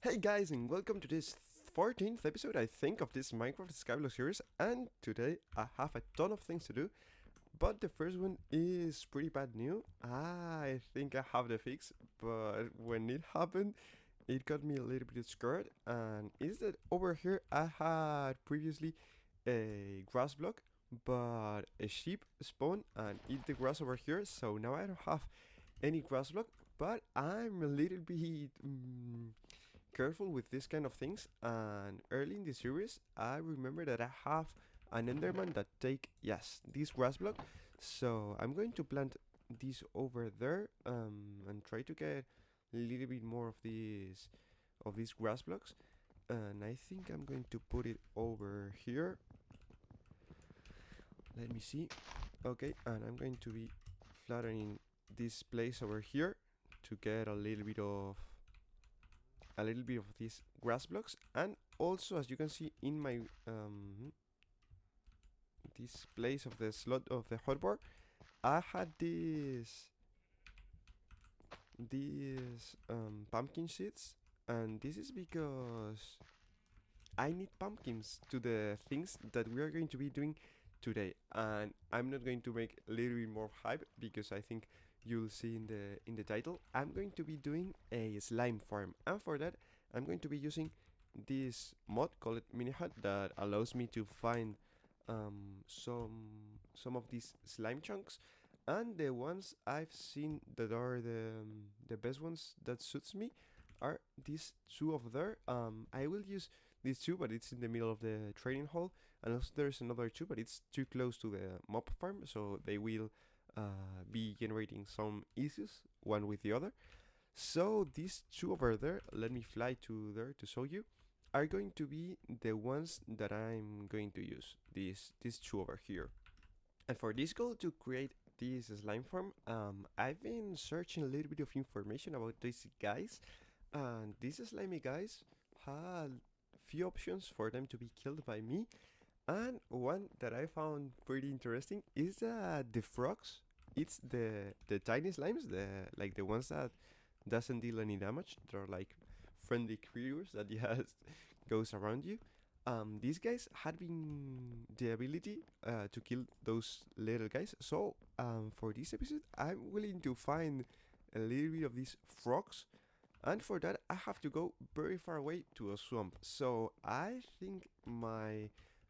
Hey guys, and welcome to this 14th episode, I think, of this Minecraft Skyblock series. And today I have a ton of things to do, but the first one is pretty bad news. I think I have the fix, but when it happened, it got me a little bit scared. And is that over here I had previously a grass block, but a sheep spawn and eat the grass over here. So now I don't have any grass block, but I'm a little bit careful with this kind of things. And early in the series I remember that I have an enderman that take, yes, this grass block. So I'm going to plant this over there and try to get a little bit more of these grass blocks. And I think I'm going to put it over here. Let me see. Okay, and I'm going to be flattening this place over here to get a little bit of these grass blocks. And also, as you can see in my this place of the slot of the hotbar, I had these pumpkin seeds, and this is because I need pumpkins to the things that we are going to be doing today. And I'm not going to make a little bit more hype because I think you'll see in the title. I'm going to be doing a slime farm, and for that I'm going to be using this mod called mini hut that allows me to find some of these slime chunks. And the ones I've seen that are the best ones that suits me are these two over there. I will use these two, but it's in the middle of the training hall, and also there's another two, but it's too close to the mob farm, so they will be generating some issues one with the other. So these two over there, let me fly to there to show you, are going to be the ones that I'm going to use. These two over here. And for this goal, to create this slime farm, I've been searching a little bit of information about these guys, and these slimy guys had few options for them to be killed by me. And one that I found pretty interesting is that the frogs, it's the tiny slimes, the ones that doesn't deal any damage. They're like friendly creatures that just goes around you. These guys had been the ability to kill those little guys. So for this episode, I'm willing to find a little bit of these frogs, and for that I have to go very far away to a swamp. So I think my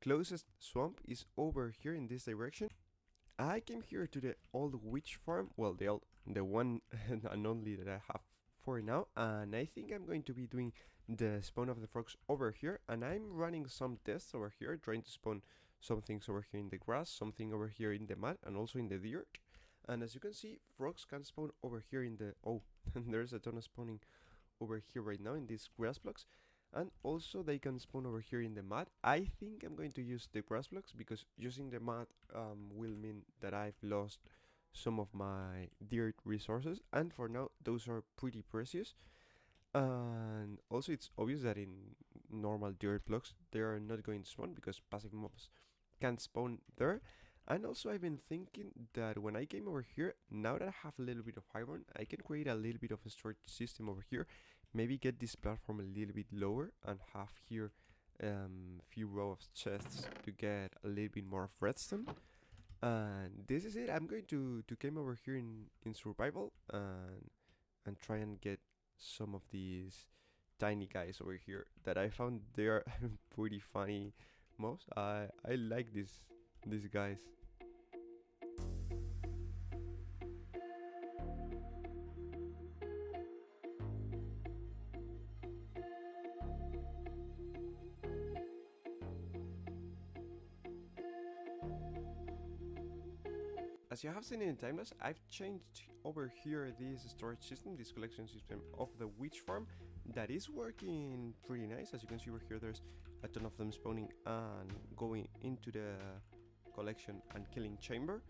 closest swamp is over here in this direction. I came here to the old witch farm, well, the one and only that I have for now, and I think I'm going to be doing the spawn of the frogs over here. And I'm running some tests over here, trying to spawn some things over here in the grass, something over here in the mud, and also in the dirt. And as you can see, frogs can spawn over here in the, oh, and there's a ton of spawning over here right now in these grass blocks. And also they can spawn over here in the mud. I think I'm going to use the grass blocks because using the mud will mean that I've lost some of my dirt resources, and for now those are pretty precious. And also it's obvious that in normal dirt blocks they are not going to spawn because passive mobs can spawn there. And also I've been thinking that when I came over here, now that I have a little bit of iron, I can create a little bit of a storage system over here. Maybe get this platform a little bit lower and have here few row of chests to get a little bit more of redstone. And this is it. I'm going to came over here in survival and try and get some of these tiny guys over here that I found they are pretty funny mobs. I like these guys. As you have seen in the timelapse, I've changed over here this storage system, this collection system of the witch farm that is working pretty nice. As you can see over here, there's a ton of them spawning and going into the collection and killing chamber.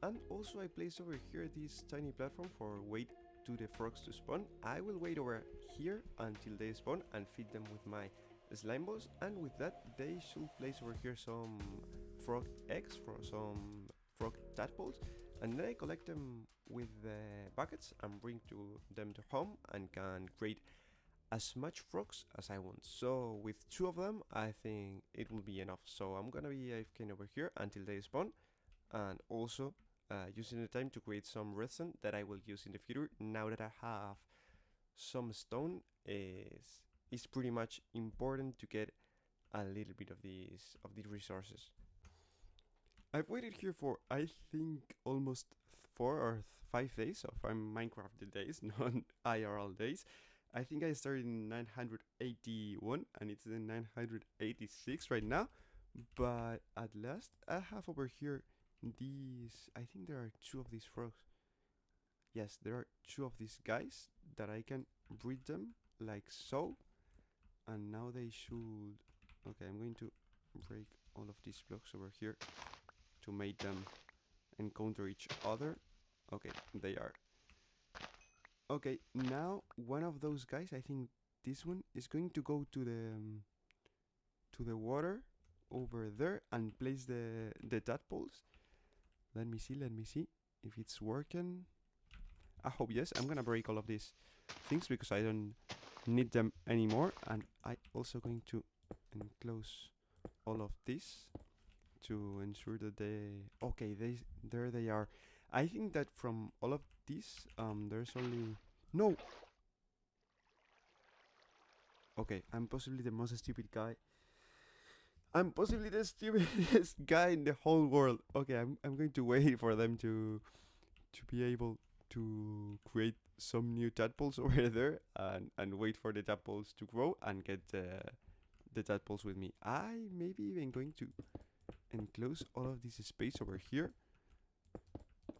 And also I placed over here this tiny platform for wait to the frogs to spawn. I will wait over here until they spawn and feed them with my slime balls, and with that they should place over here some frog eggs for some frog tadpoles, and then I collect them with the buckets and bring them to home and can create as much frogs as I want. So with 2 of them, I think it will be enough. So I'm gonna be AFK over here until they spawn, and also using the time to create some redstone that I will use in the future. Now that I have some stone, is pretty much important to get a little bit of these resources. I've waited here for, I think, almost 4 or 5 days of Minecraft days, not IRL days. I think I started in 981 and it's in 986 right now. But at last, I have over here these. I think there are 2 of these frogs. Yes, there are 2 of these guys that I can breed them like so. And now they should. Okay, I'm going to break all of these blocks over here to make them encounter each other. Okay, they are. Okay, now one of those guys, I think this one is going to go to the water over there and place the tadpoles. Let me see if it's working. I hope yes. I'm gonna break all of these things because I don't need them anymore, and I also going to enclose all of this to ensure that there they are. I think that from all of these, there's only no. Okay, I'm possibly the most stupid guy. I'm possibly the stupidest guy in the whole world. Okay, I'm going to wait for them to be able to create some new tadpoles over there and wait for the tadpoles to grow and get the tadpoles with me. I maybe even going to enclose all of this space over here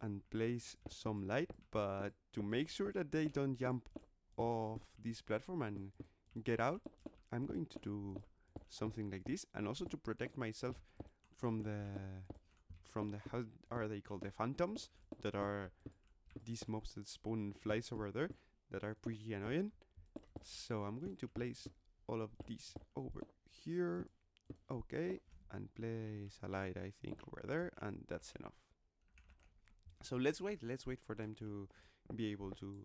and place some light, but to make sure that they don't jump off this platform and get out, I'm going to do something like this, and also to protect myself from the how are they called, the phantoms, that are these mobs that spawn flies over there that are pretty annoying. So I'm going to place all of these over here, okay, and place a light I think over there, and that's enough. So let's wait for them to be able to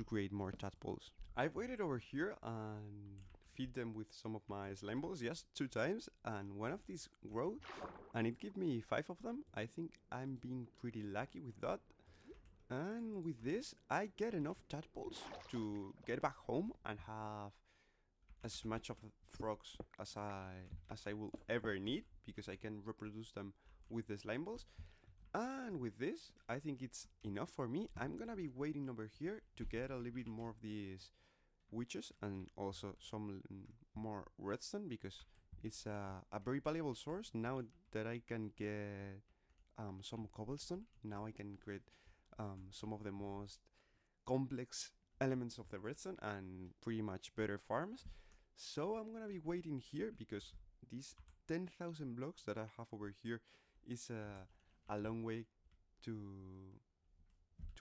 create more tadpoles. I've waited over here and feed them with some of my slime balls, yes, 2 times, and one of these grew, and it gave me 5 of them. I think I'm being pretty lucky with that. And with this, I get enough tadpoles to get back home and have as much of frogs as I will ever need, because I can reproduce them with the slime balls. And with this, I think it's enough for me. I'm gonna be waiting over here to get a little bit more of these witches and also some more redstone, because it's a very valuable source. Now that I can get some cobblestone, now I can create some of the most complex elements of the redstone and pretty much better farms. So I'm gonna be waiting here because these 10,000 blocks that I have over here is a long way to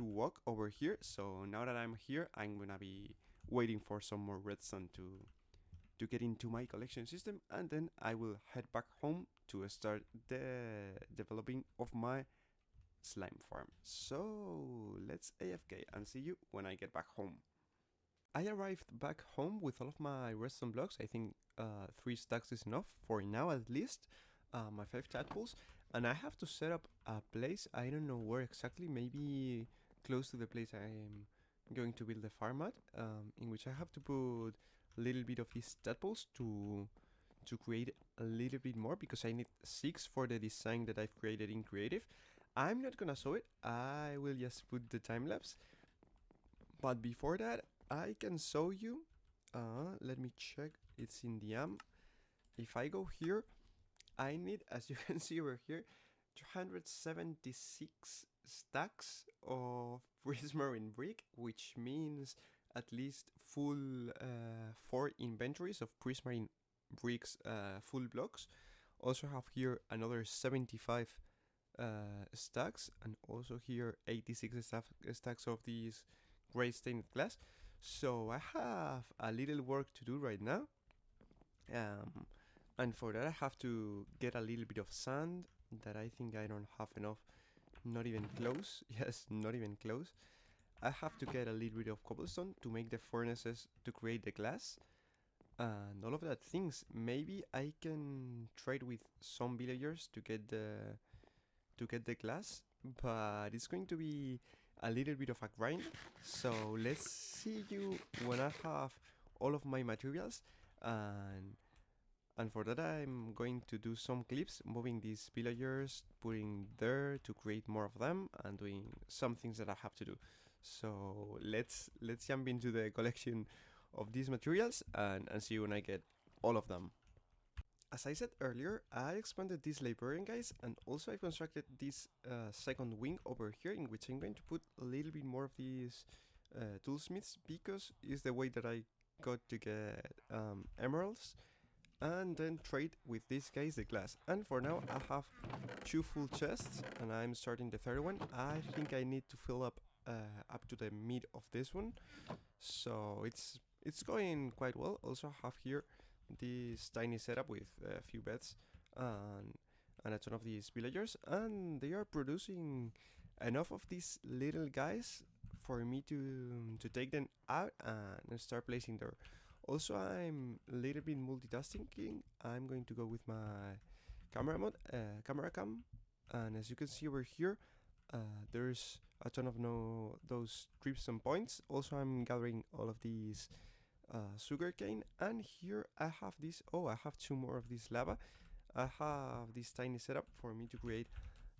walk over here. So now that I'm here, I'm gonna be waiting for some more redstone to get into my collection system, and then I will head back home to start the developing of my slime farm. So let's AFK and see you when I get back home. I arrived back home with all of my redstone blocks. I think 3 stacks is enough for now at least. My 5 tadpoles, and I have to set up a place. I don't know where exactly, maybe close to the place I'm going to build the farm at, in which I have to put a little bit of these tadpoles to create a little bit more, because I need 6 for the design that I've created in creative. I'm not gonna show it, I will just put the time lapse. But before that, I can show you. Let me check, it's in the if I go here, I need, as you can see over here, 276 stacks of prismarine brick, which means at least full 4 inventories of prismarine bricks, full blocks. Also have here another 75 stacks, and also here 86 stacks of these gray stained glass. So I have a little work to do right now. And for that I have to get a little bit of sand that I think I don't have enough. Not even close. Yes, not even close. I have to get a little bit of cobblestone to make the furnaces to create the glass and all of that things. Maybe I can trade with some villagers to get the glass, but it's going to be a little bit of a grind. So let's see you when I have all of my materials, and for that I'm going to do some clips moving these villagers, putting there to create more of them, and doing some things that I have to do. So let's jump into the collection of these materials and see when I get all of them. As I said earlier, I expanded this librarian, guys, and also I constructed this second wing over here, in which I'm going to put a little bit more of these toolsmiths, because it's the way that I got to get emeralds and then trade with these guys the glass. And for now I have 2 full chests and I'm starting the third one. I think I need to fill up to the mid of this one, so it's going quite well. Also have here this tiny setup with a few beds and a ton of these villagers, and they are producing enough of these little guys for me to take them out and start placing there. Also, I'm a little bit multitasking. I'm going to go with my camera mode, camera cam, and as you can see over here, there's a ton of those trips and points. Also, I'm gathering all of these sugarcane, and here I have this. Oh, I have 2 more of this lava. I have this tiny setup for me to create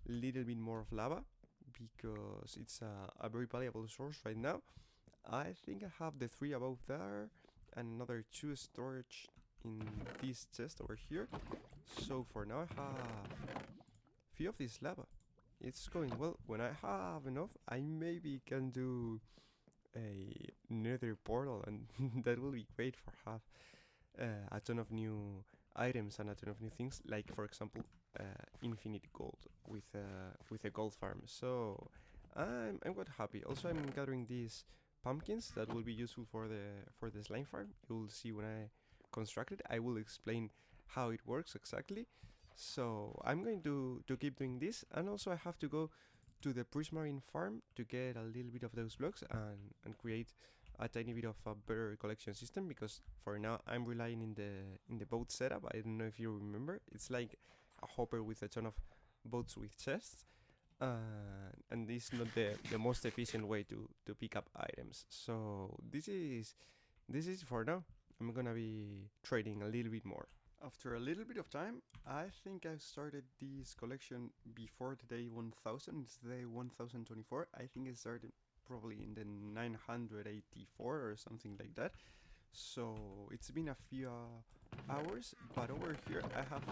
a little bit more of lava, because it's a very valuable source right now. I think I have the 3 above there and another 2 storage in this chest over here. So for now I have few of this lava. It's going well. When I have enough, I maybe can do a nether portal, and that will be great for have a ton of new items and a ton of new things, like for example infinite gold with a gold farm. So I'm quite happy. Also, I'm gathering these pumpkins that will be useful for the slime farm. You'll see when I construct it. I will explain how it works exactly. So I'm going to keep doing this, and also I have to go to the prismarine farm to get a little bit of those blocks and create a tiny bit of a better collection system, because for now I'm relying in the boat setup. I don't know if you remember, it's like a hopper with a ton of boats with chests, and this is not the most efficient way to pick up items. So this is for now. I'm gonna be trading a little bit more. After a little bit of time, I think I started this collection before the day 1000. It's day 1024. I think it started probably in the 984 or something like that. So it's been a few hours, but over here I have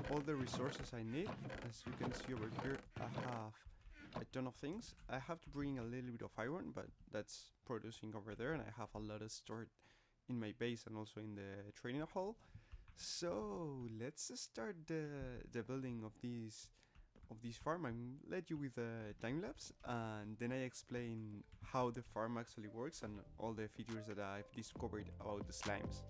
all the resources I need. As you can see over here, I have a ton of things. I have to bring a little bit of iron, but that's producing over there, and I have a lot of stored in my base and also in the training hall. So let's start the building of this farm. I'm let you with a time lapse, and then I explain how the farm actually works and all the features that I've discovered about the slimes.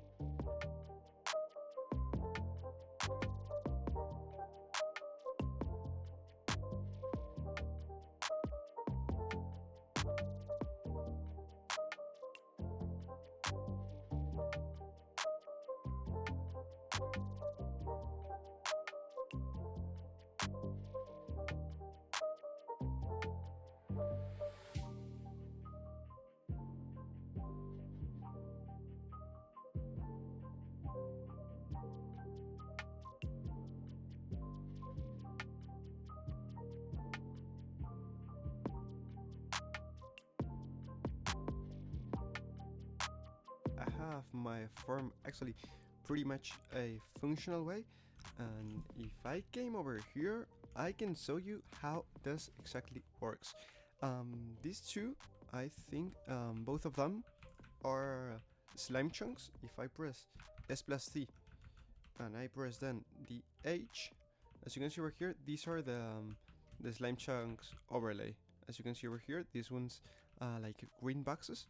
I have my farm actually pretty much a functional way, and if I came over here, I can show you how this exactly works. These two, I think both of them are slime chunks. If I press S plus C and I press then the H, as you can see over here, these are the slime chunks overlay. As you can see over here, these ones like green boxes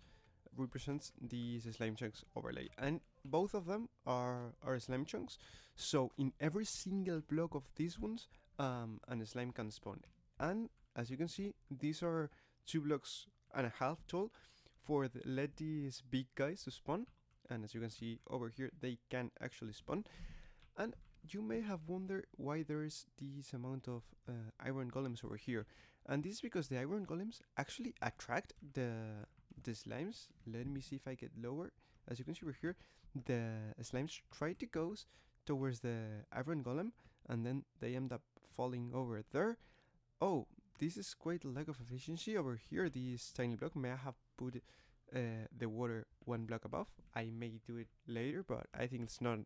represents these slime chunks overlay, and both of them are slime chunks. So in every single block of these ones, an slime can spawn. And as you can see, these are 2 blocks and a half tall let these big guys to spawn. And as you can see over here, they can actually spawn. And you may have wondered why there's this amount of iron golems over here. And this is because the iron golems actually attract the slimes. Let me see if I get lower. As you can see over here, the slimes try to go towards the iron golem, and then they end up falling over there. Oh, this is quite a lack of efficiency over here. This tiny block, may I have put the water one block above? I may do it later, but I think it's not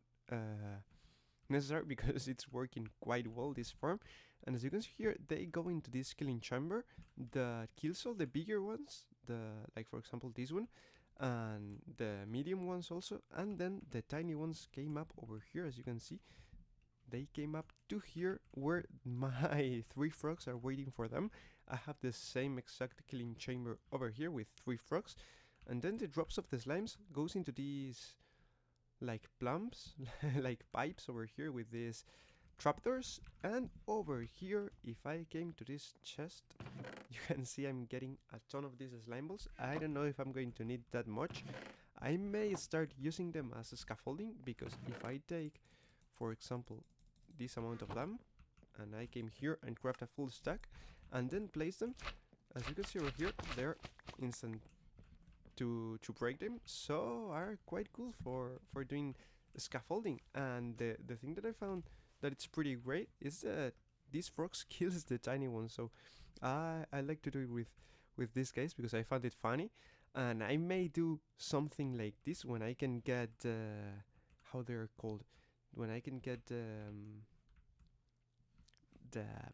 necessary because it's working quite well, this farm. And as you can see here, they go into this killing chamber that kills all the bigger ones, like for example this one, and the medium ones also, and then the tiny ones came up over here. As you can see, they came up to here where my 3 frogs are waiting for them. I have the same exact killing chamber over here with 3 frogs, and then the drops of the slimes goes into these like plumps, like pipes over here with these trapdoors. And over here, if I came to this chest, you can see I'm getting a ton of these slime balls. I don't know if I'm going to need that much. I may start using them as a scaffolding, because if I take, for example, this amount of them, and I came here and craft a full stack and then place them, as you can see over here, they're instant to break them, so are quite cool for doing scaffolding. And the thing that I found that it's pretty great is that these frogs kills the tiny ones, so I like to do it with these guys because I found it funny. And I may do something like this when I can get how they're called, when I can get the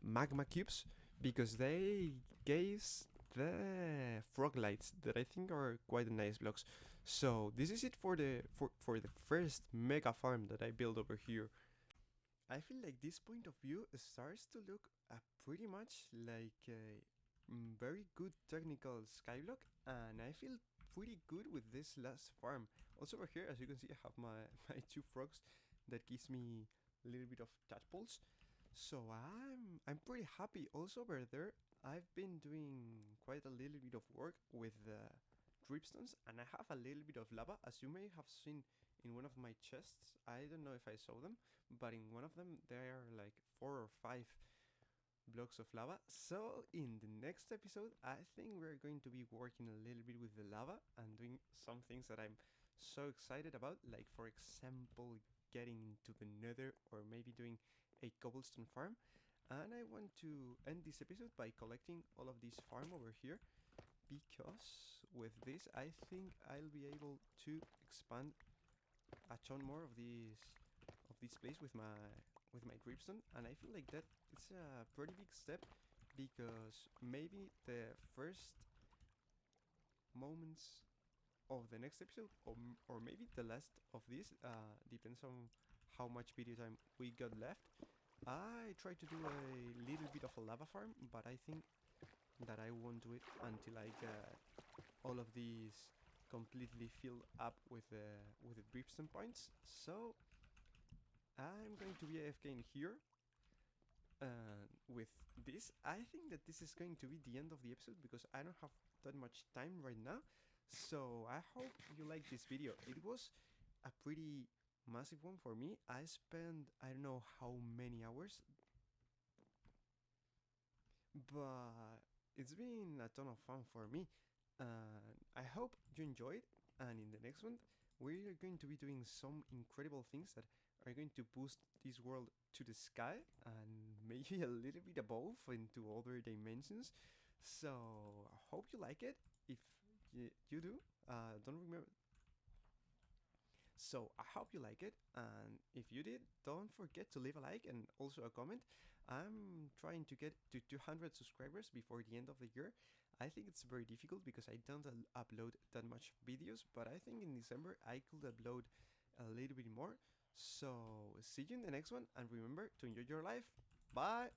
magma cubes, because they gave the frog lights that I think are quite nice blocks. So this is it for the first mega farm that I built over here. I feel like this point of view starts to look pretty much like a very good technical skyblock, and I feel pretty good with this last farm. Also over here, as you can see, I have my 2 frogs that gives me a little bit of tadpoles. So I'm pretty happy. Also over there, I've been doing quite a little bit of work with the dripstones, and I have a little bit of lava, as you may have seen in one of my chests. I don't know if I saw them, but in one of them there are like 4 or 5 blocks of lava. So in the next episode, I think we're going to be working a little bit with the lava and doing some things that I'm so excited about, like for example getting into the nether, or maybe doing a cobblestone farm. And I want to end this episode by collecting all of this farm over here, because with this I think I'll be able to expand a ton more of this place with my dripstone. And I feel like that it's a pretty big step, because maybe the first moments of the next episode, or maybe the last of this, depends on how much video time we got left. I tried to do a little bit of a lava farm, but I think that I won't do it until I get all of these completely filled up with the dripstone points. So I'm going to be AFK in here. With this, I think that this is going to be the end of the episode, because I don't have that much time right now. So I hope you like this video. It was a pretty massive one for me. I spent I don't know how many hours, but it's been a ton of fun for me. I hope you enjoyed, and in the next one we're going to be doing some incredible things that are going to boost this world to the sky, and maybe a little bit above into other dimensions. So I hope you like it. If you do, don't remember so I hope you like it, and if you did, don't forget to leave a like and also a comment. I'm trying to get to 200 subscribers before the end of the year. I think it's very difficult because I don't upload that much videos, but I think in December I could upload a little bit more. So see you in the next one, and remember to enjoy your life. Bye!